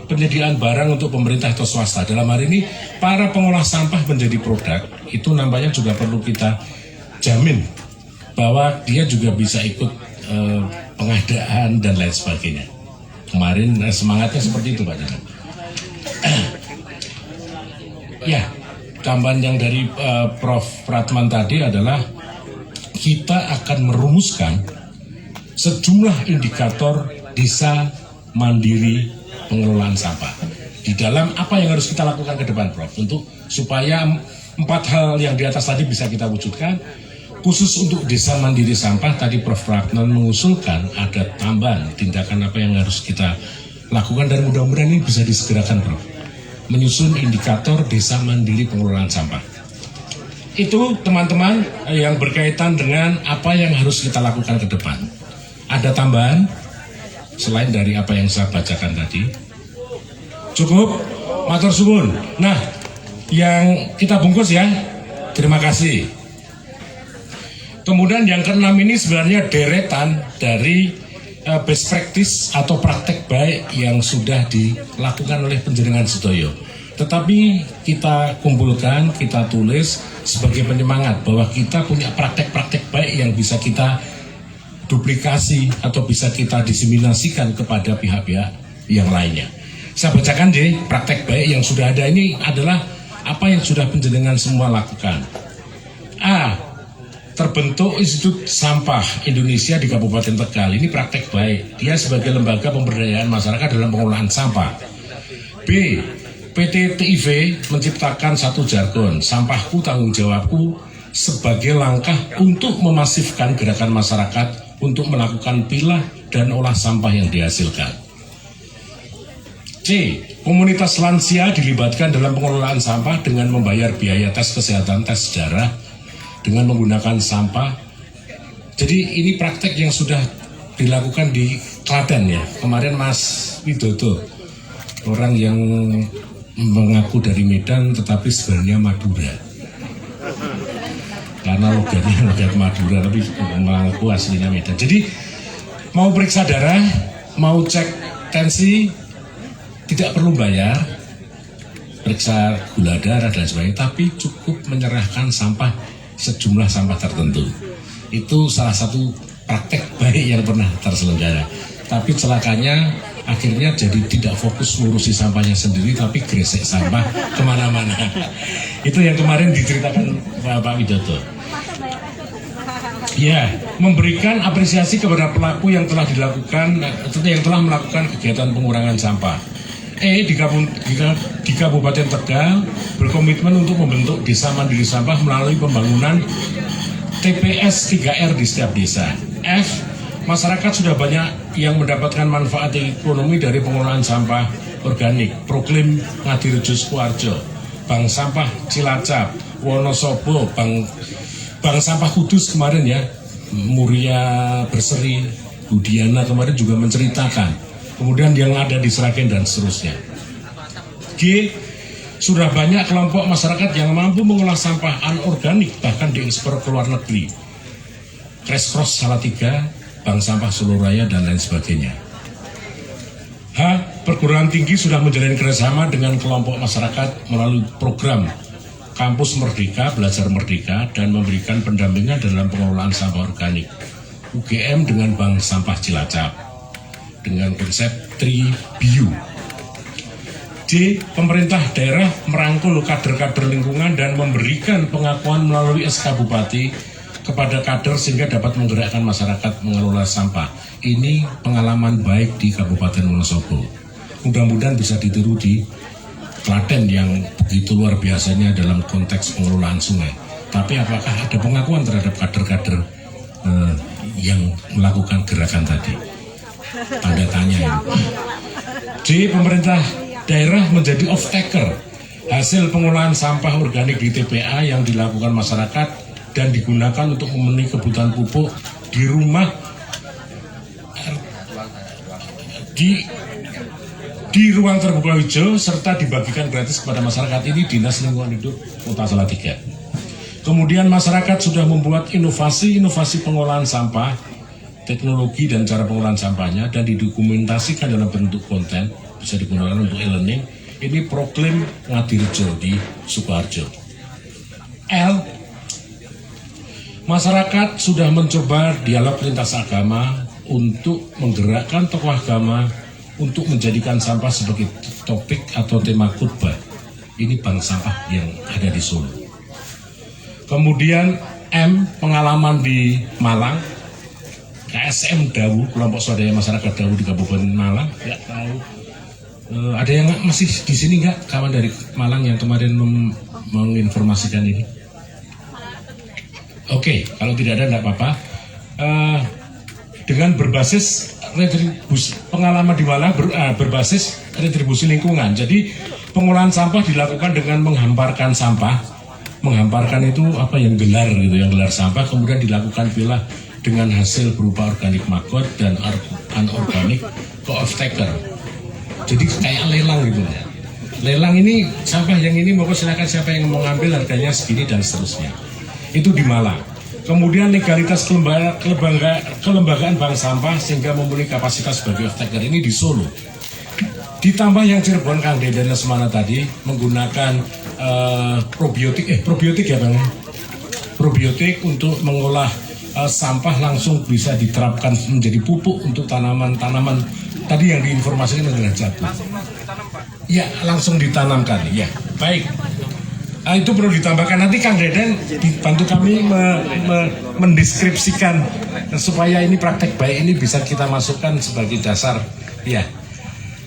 penyediaan barang untuk pemerintah atau swasta. Dalam hari ini, para pengolah sampah menjadi produk, itu nampaknya juga perlu kita jamin bahwa dia juga bisa ikut pengadaan dan lain sebagainya. Kemarin semangatnya seperti itu Pak Jalan. Ya, tambahan yang dari Prof. Pratman tadi adalah kita akan merumuskan sejumlah indikator desa mandiri pengelolaan sampah. Di dalam apa yang harus kita lakukan ke depan, Prof, untuk supaya 4 hal yang di atas tadi bisa kita wujudkan. Khusus untuk desa mandiri sampah, tadi Prof. Pratman mengusulkan ada tambahan tindakan apa yang harus kita lakukan dan mudah-mudahan ini bisa disegerakan, Prof. Menyusun indikator desa mandiri pengelolaan sampah. Itu teman-teman yang berkaitan dengan apa yang harus kita lakukan ke depan. Ada tambahan selain dari apa yang saya bacakan tadi? Cukup? Matur suwun. Nah, yang kita bungkus ya. Terima kasih. Kemudian yang keenam ini sebenarnya deretan dari best practice atau praktek baik yang sudah dilakukan oleh Panjenengan Sedaya. Tetapi kita kumpulkan, kita tulis sebagai penyemangat bahwa kita punya praktek-praktek baik yang bisa kita duplikasi atau bisa kita diseminasikan kepada pihak-pihak yang lainnya. Saya bacakan deh, praktek baik yang sudah ada ini adalah apa yang sudah Panjenengan semua lakukan. A, terbentuk Institut Sampah Indonesia di Kabupaten Tegal. Ini praktek baik. Dia sebagai lembaga pemberdayaan masyarakat dalam pengelolaan sampah. B, PT TIV menciptakan satu jargon, sampahku tanggung jawabku, sebagai langkah untuk memasifkan gerakan masyarakat untuk melakukan pilah dan olah sampah yang dihasilkan. C, komunitas lansia dilibatkan dalam pengelolaan sampah dengan membayar biaya tes kesehatan, tes darah, dengan menggunakan sampah. Jadi ini praktek yang sudah dilakukan di Klaten ya. Kemarin Mas Widodo, orang yang mengaku dari Medan tetapi sebenarnya Madura. Karena logatnya logat Madura tapi mengaku aslinya Medan. Jadi mau periksa darah, mau cek tensi tidak perlu bayar, periksa gula darah dan sebagainya, tapi cukup menyerahkan sampah sejumlah sampah tertentu. Itu salah satu praktek baik yang pernah terselenggara. Tapi celakanya akhirnya jadi tidak fokus ngurusi sampahnya sendiri, tapi gresek sampah kemana-mana. Itu yang kemarin diceritakan Pak Widodo. Ya, memberikan apresiasi kepada pelaku yang telah melakukan kegiatan pengurangan sampah. Di Kabupaten Tegal berkomitmen untuk membentuk desa mandiri sampah melalui pembangunan TPS 3R di setiap desa. F, masyarakat sudah banyak yang mendapatkan manfaat ekonomi dari pengelolaan sampah organik. Proklaim Ngadirejo Sukoharjo, Bank Sampah Cilacap, Wonosobo, Bank Sampah Kudus kemarin ya, Muria Berseri, Budiana kemarin juga menceritakan. Kemudian yang ada di Sragen dan seterusnya. G, sudah banyak kelompok masyarakat yang mampu mengolah sampah anorganik bahkan diekspor ke luar negeri. Crash Cross Salatiga, Bank Sampah Solo Raya dan lain sebagainya. H, perguruan tinggi sudah menjalin kerjasama dengan kelompok masyarakat melalui program Kampus Merdeka, Belajar Merdeka, dan memberikan pendampingan dalam pengelolaan sampah organik. UGM dengan Bank Sampah Cilacap dengan konsep 3BU. D, pemerintah daerah merangkul kader-kader lingkungan dan memberikan pengakuan melalui SK Bupati kepada kader sehingga dapat menggerakkan masyarakat mengelola sampah. Ini pengalaman baik di Kabupaten Wonosobo. Mudah-mudahan bisa ditiru di Klaten yang begitu luar biasanya dalam konteks pengelolaan sungai. Tapi apakah ada pengakuan terhadap kader-kader yang melakukan gerakan tadi? Tanda tanya. D, pemerintah daerah menjadi off-taker hasil pengolahan sampah organik di TPA yang dilakukan masyarakat dan digunakan untuk memenuhi kebutuhan pupuk di rumah di ruang terbuka hijau serta dibagikan gratis kepada masyarakat. Ini Dinas Lingkungan Hidup Kota Salatiga. Kemudian masyarakat sudah membuat inovasi pengolahan sampah, teknologi dan cara pengolahan sampahnya dan didokumentasikan dalam bentuk konten, bisa digunakan untuk e-learning. Ini proklaim Ngadirejo di Sukoharjo. L, masyarakat sudah mencoba dialog lintas agama untuk menggerakkan tokoh agama untuk menjadikan sampah sebagai topik atau tema khutbah. Ini bank sampah yang ada di Solo. Kemudian M, pengalaman di Malang, KSM Dawu, kelompok swadaya masyarakat Dawu di Kabupaten Malang. Nggak tahu, ada yang masih di sini nggak, kawan dari Malang yang kemarin menginformasikan ini? Oke, kalau tidak ada nggak apa-apa. Dengan berbasis pengalaman di Malang berbasis retribusi lingkungan. Jadi pengolahan sampah dilakukan dengan menghamparkan sampah. Menghamparkan itu apa yang gelar gitu, yang gelar sampah, kemudian dilakukan pilah dengan hasil berupa organik maggot dan anorganik ke off-taker. Jadi kayak lelang gitu ya. Lelang ini sampah yang ini mau silakan siapa yang mau ngambil harganya segini dan seterusnya. Itu di Malang. Kemudian legalitas kelembagaan bank sampah sehingga memenuhi kapasitas sebagai off-taker ini di Solo. Ditambah yang Cirebon Kang Deden Lesmana tadi menggunakan probiotik ya Bang. Probiotik untuk mengolah sampah langsung bisa diterapkan menjadi pupuk untuk tanaman-tanaman tadi yang diinformasikan adalah jatuh. Ya, langsung ditanamkan. Ya, baik. Itu perlu ditambahkan nanti Kang Deden dibantu kami mendeskripsikan supaya ini praktek baik ini bisa kita masukkan sebagai dasar. Ya.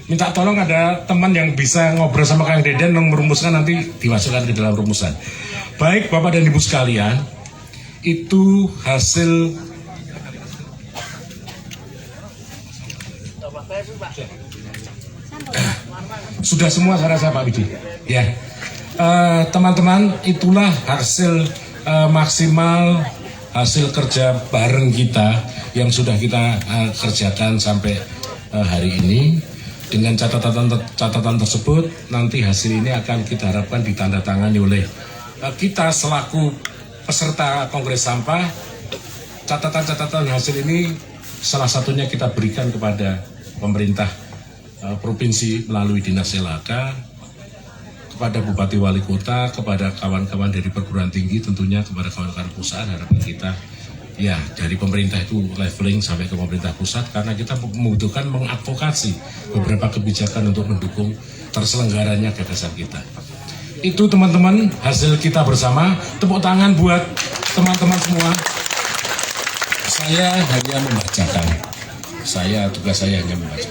Minta tolong ada teman yang bisa ngobrol sama Kang Deden merumuskan nanti dimasukkan ke dalam rumusan. Baik, Bapak dan Ibu sekalian, itu hasil sudah semua saya rasa Pak Widi. Ya, teman-teman, itulah hasil maksimal hasil kerja bareng kita yang sudah kita kerjakan sampai hari ini. Dengan catatan tersebut, nanti hasil ini akan kita harapkan ditandatangani oleh kita selaku peserta Kongres Sampah. Catatan-catatan hasil ini salah satunya kita berikan kepada pemerintah provinsi melalui Dinas LHK, kepada Bupati Wali Kota, kepada kawan-kawan dari perguruan tinggi, tentunya kepada kawan-kawan perusahaan. Harapan kita ya dari pemerintah itu leveling sampai ke pemerintah pusat, karena kita membutuhkan mengadvokasi beberapa kebijakan untuk mendukung terselenggaranya gagasan kita. Itu teman-teman hasil kita bersama. Tepuk tangan buat teman-teman semua. Saya hanya membacakan. Tugas saya hanya membaca.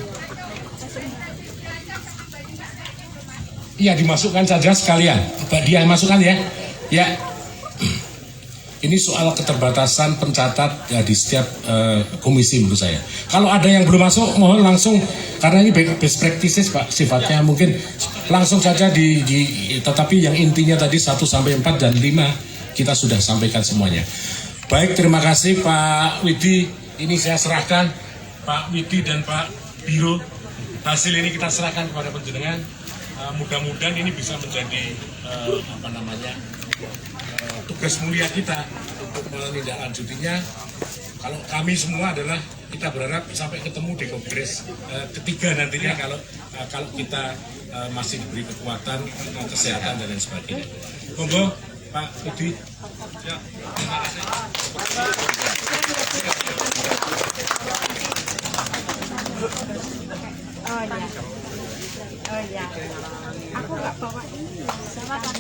Iya, dimasukkan saja sekalian. Dia masukkan ya. Ya. Ini soal keterbatasan pencatat ya di setiap komisi menurut saya. Kalau ada yang belum masuk, mohon langsung, karena ini best practices Pak sifatnya, mungkin langsung saja tetapi yang intinya tadi 1 sampai 4 dan 5 kita sudah sampaikan semuanya. Baik, terima kasih Pak Widi. Ini saya serahkan Pak Widi dan Pak Biro. Hasil ini kita serahkan kepada panjenengan. Mudah-mudahan ini bisa menjadi tugas mulia kita untuk menindaklanjutinya. Kalau kami semua adalah kita berharap sampai ketemu di kongres ketiga nantinya kalau kita masih diberi kekuatan, kesehatan dan lain sebagainya. Monggo Pak Budi. Ya, terima kasih. Oh iya. Aku nggak bawa ini. Sama kan.